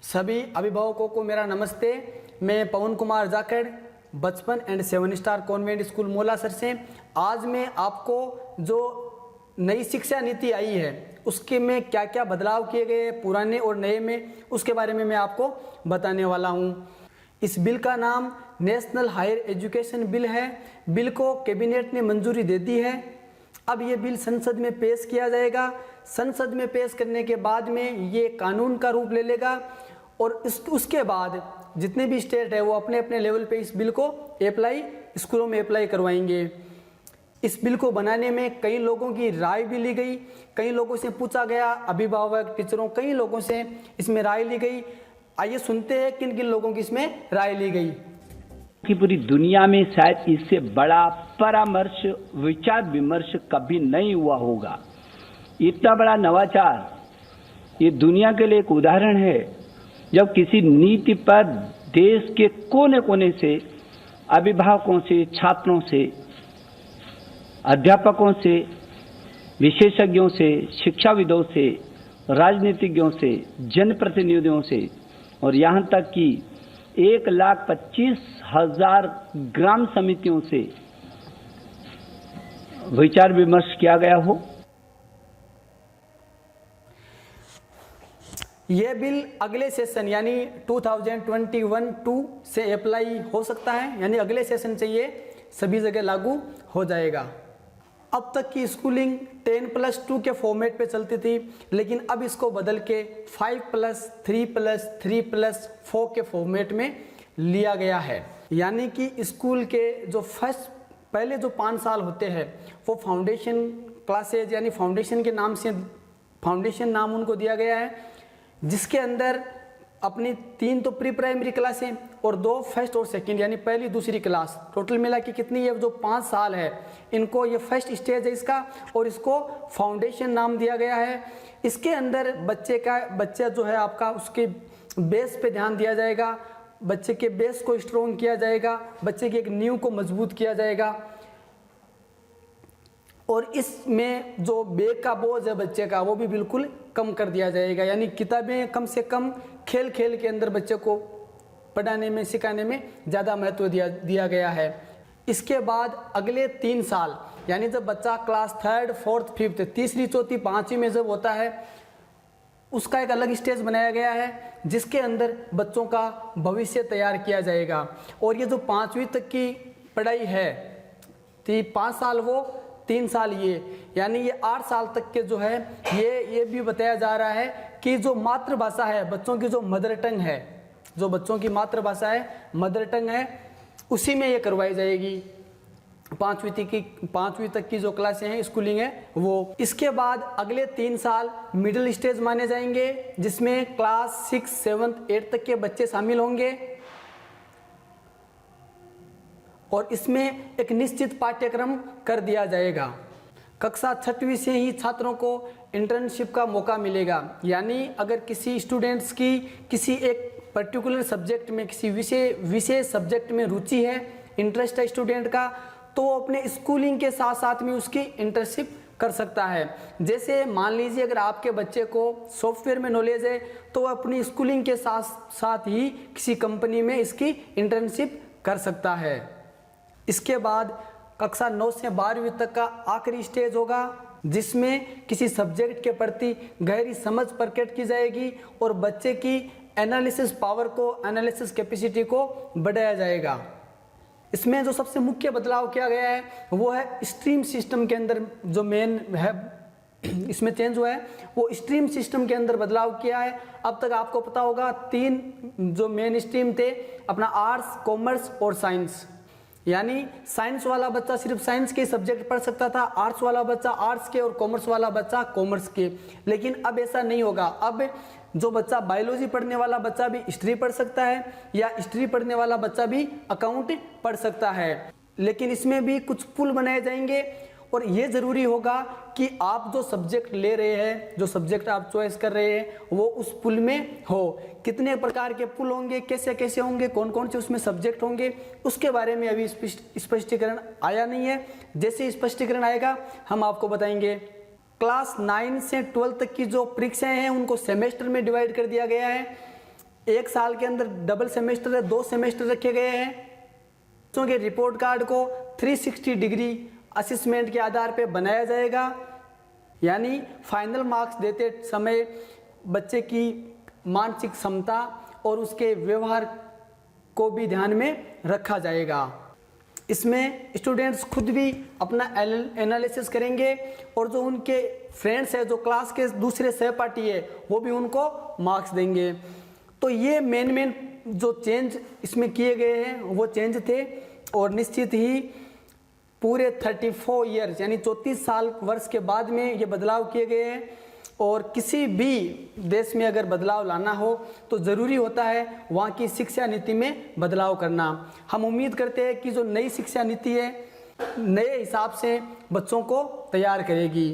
सभी अभिभावकों को मेरा नमस्ते। मैं पवन कुमार जाखड़, बचपन एंड 7 स्टार कॉन्वेंट स्कूल मोलासर से। आज मैं आपको जो नई शिक्षा नीति आई है उसके में क्या क्या बदलाव किए गए हैं पुराने और नए में, उसके बारे में मैं आपको बताने वाला हूँ। इस बिल का नाम नेशनल हायर एजुकेशन बिल है। बिल को कैबिनेट ने मंजूरी दे दी है। अब ये बिल संसद में पेश किया जाएगा। संसद में पेश करने के बाद में ये कानून का रूप ले लेगा और उसके बाद जितने भी स्टेट है वो अपने अपने लेवल पे इस बिल को स्कूलों में अप्लाई करवाएंगे। इस बिल को बनाने में कई लोगों की राय भी ली गई, कई लोगों से पूछा गया, अभिभावक, टीचरों, कई लोगों से इसमें राय ली गई। आइए सुनते हैं किन किन लोगों की इसमें राय ली गई। कि पूरी दुनिया में शायद इससे बड़ा परामर्श, विचार विमर्श कभी नहीं हुआ होगा। इतना बड़ा नवाचार ये दुनिया के लिए एक उदाहरण है। जब किसी नीति पर देश के कोने कोने से, अभिभावकों से, छात्रों से, अध्यापकों से, विशेषज्ञों से, शिक्षाविदों से, राजनीतिज्ञों से, जनप्रतिनिधियों से और यहाँ तक कि 1,25,000 ग्राम समितियों से विचार विमर्श किया गया हो। यह बिल अगले सेशन यानी 2021-2 से अप्लाई हो सकता है, यानी अगले सेशन से ये सभी जगह लागू हो जाएगा। अब तक की स्कूलिंग 10+2 के फॉर्मेट पे चलती थी, लेकिन अब इसको बदल के 5+3+3+4 के फॉर्मेट में लिया गया है। यानी कि स्कूल के जो पहले जो 5 साल होते हैं वो फाउंडेशन क्लासेज, यानी फाउंडेशन के नाम से फाउंडेशन नाम उनको दिया गया है, जिसके अंदर अपनी 3 तो प्री प्राइमरी क्लासें और 2 फर्स्ट और सेकंड यानी पहली दूसरी क्लास, टोटल मिला के कितनी है, जो 5 साल है, इनको ये फर्स्ट स्टेज है इसका, और इसको फाउंडेशन नाम दिया गया है। इसके अंदर बच्चा जो है आपका, उसके बेस पे ध्यान दिया जाएगा, बच्चे के बेस को स्ट्रॉन्ग किया जाएगा, बच्चे की एक नींव को मजबूत किया जाएगा। और इसमें जो बैग का बोझ है बच्चे का वो भी बिल्कुल कम कर दिया जाएगा, यानी किताबें कम से कम, खेल खेल के अंदर बच्चे को पढ़ाने में, सिखाने में ज़्यादा महत्व दिया गया है। इसके बाद अगले 3 साल यानी जब बच्चा क्लास 3rd, 4th, 5th, तीसरी, चौथी, 5वीं में जब होता है, उसका एक अलग स्टेज बनाया गया है जिसके अंदर बच्चों का भविष्य तैयार किया जाएगा। और ये जो 5वीं तक की पढ़ाई है, 5 साल वो, 3 साल ये, यानी ये 8 साल तक के जो है ये भी बताया जा रहा है कि जो मातृभाषा है बच्चों की, जो मदर टंग है, जो बच्चों की मातृभाषा है, मदर टंग है, उसी में ये करवाई जाएगी। 5वीं तक की जो क्लासें हैं, स्कूलिंग है वो। इसके बाद अगले 3 साल मिडिल स्टेज माने जाएंगे, जिसमें क्लास 6, 7th, 8th तक के बच्चे शामिल होंगे। और इसमें एक निश्चित पाठ्यक्रम कर दिया जाएगा। कक्षा 6वीं से ही छात्रों को इंटर्नशिप का मौका मिलेगा, यानी अगर किसी स्टूडेंट्स की किसी एक पर्टिकुलर सब्जेक्ट में, किसी विशेष सब्जेक्ट में रुचि है, इंटरेस्ट है स्टूडेंट का, तो वो अपने स्कूलिंग के साथ साथ में उसकी इंटर्नशिप कर सकता है। जैसे मान लीजिए अगर आपके बच्चे को सॉफ्टवेयर में नॉलेज है तो वो अपनी स्कूलिंग के साथ साथ ही किसी कंपनी में इसकी इंटर्नशिप कर सकता है। इसके बाद कक्षा 9 से 12वीं तक का आखिरी स्टेज होगा, जिसमें किसी सब्जेक्ट के प्रति गहरी समझ प्रकट की जाएगी और बच्चे की एनालिसिस पावर को, एनालिसिस कैपेसिटी को बढ़ाया जाएगा। इसमें जो सबसे मुख्य बदलाव किया गया है वो है स्ट्रीम सिस्टम के अंदर, जो मेन है इसमें चेंज हुआ है वो स्ट्रीम सिस्टम के अंदर बदलाव किया है। अब तक आपको पता होगा 3 जो मेन स्ट्रीम थे, अपना आर्ट्स, कॉमर्स और साइंस, यानी साइंस वाला बच्चा सिर्फ साइंस के सब्जेक्ट पढ़ सकता था, आर्ट्स वाला बच्चा आर्ट्स के और कॉमर्स वाला बच्चा कॉमर्स के। लेकिन अब ऐसा नहीं होगा। अब जो बच्चा बायोलॉजी पढ़ने वाला बच्चा भी हिस्ट्री पढ़ सकता है, या हिस्ट्री पढ़ने वाला बच्चा भी अकाउंट पढ़ सकता है। लेकिन इसमें भी कुछ पुल बनाए जाएंगे और ये ज़रूरी होगा कि आप जो सब्जेक्ट ले रहे हैं, जो सब्जेक्ट आप चॉइस कर रहे हैं, वो उस पुल में हो। कितने प्रकार के पुल होंगे, कैसे कैसे होंगे, कौन कौन से उसमें सब्जेक्ट होंगे, उसके बारे में अभी स्पष्टीकरण आया नहीं है। जैसे स्पष्टीकरण आएगा हम आपको बताएंगे। क्लास 9 से 12 तक की जो परीक्षाएं हैं उनको सेमेस्टर में डिवाइड कर दिया गया है। 1 साल के अंदर डबल सेमेस्टर है, 2 सेमेस्टर रखे गए हैं। बच्चों के रिपोर्ट कार्ड को 360 डिग्री असेसमेंट के आधार पर बनाया जाएगा, यानी फाइनल मार्क्स देते समय बच्चे की मानसिक क्षमता और उसके व्यवहार को भी ध्यान में रखा जाएगा। इसमें स्टूडेंट्स खुद भी अपना एनालिसिस करेंगे और जो उनके फ्रेंड्स हैं, जो क्लास के दूसरे सहपाठी है, वो भी उनको मार्क्स देंगे। तो ये मेन जो चेंज इसमें किए गए हैं वो चेंज थे और निश्चित ही पूरे 34 ईयर्स यानी 34 साल वर्ष के बाद में ये बदलाव किए गए हैं। और किसी भी देश में अगर बदलाव लाना हो तो ज़रूरी होता है वहाँ की शिक्षा नीति में बदलाव करना। हम उम्मीद करते हैं कि जो नई शिक्षा नीति है नए हिसाब से बच्चों को तैयार करेगी।